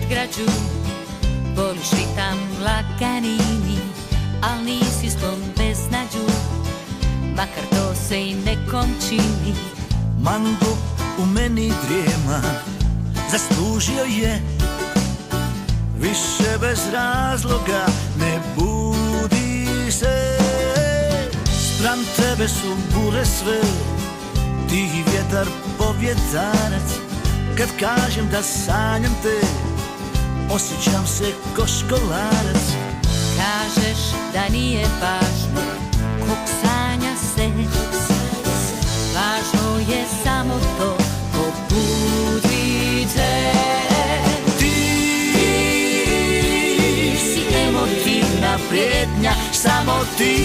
predgrađu. Voliš ritam laganini, al nisi sklon beznađu, makar to se i nekom čini. Mango u meni drijema, zaslužio je više bez razloga, ne budi se. Spram tebe su bure sve, tihi vjetar povjetarac. Kad kažem da sanjam te, osjećam se ko školarac. Kažeš da nije važno kog sanja se, važno je samo to ko budi te. Ti si emotivna prijetnja, samo ti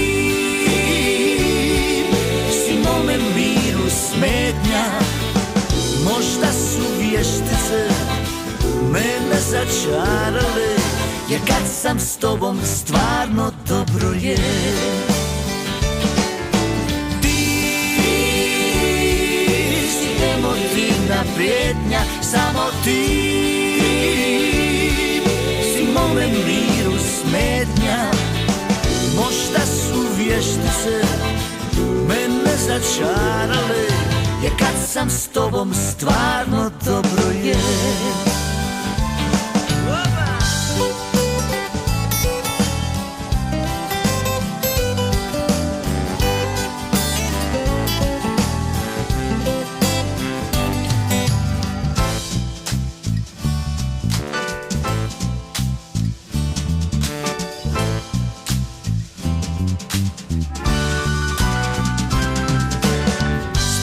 si mome miru smetnja. možda su vještice mene začarale, jer kad sam s tobom stvarno dobro je. Emotivna prijetnja, samo ti si mome miru smetnja. Možda su vještice mene začarale, jer kad sam s tobom stvarno dobro je.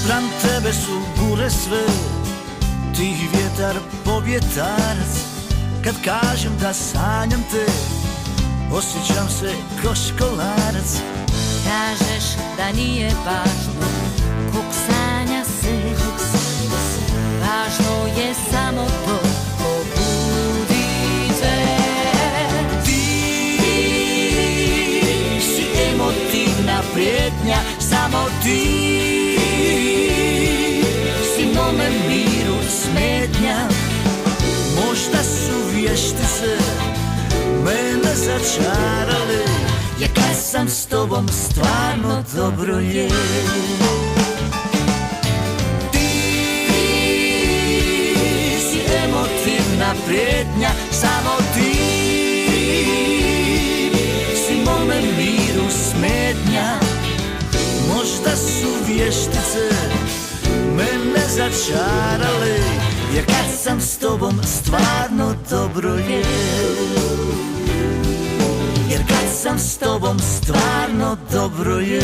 Spram tebe su bure sve, tihi vjetar povjetarac. Kad kažem da sanjam te, osjećam se ko školarac. Kažeš da nije važno kog sanja se, važno je samo to ko budi te. Ti si emotivna prijetnja, samo ti si mome miru smetnja. Možda su vještice mene začarale, jer kad sam s tobom stvarno dobro je. Ti si emotivna prijetnja, samo ti si mome miru smetnja. Možda su vještice mene začarale, jer kad sam s tobom stvarno dobro je. Jer kad sam s tobom stvarno dobro je.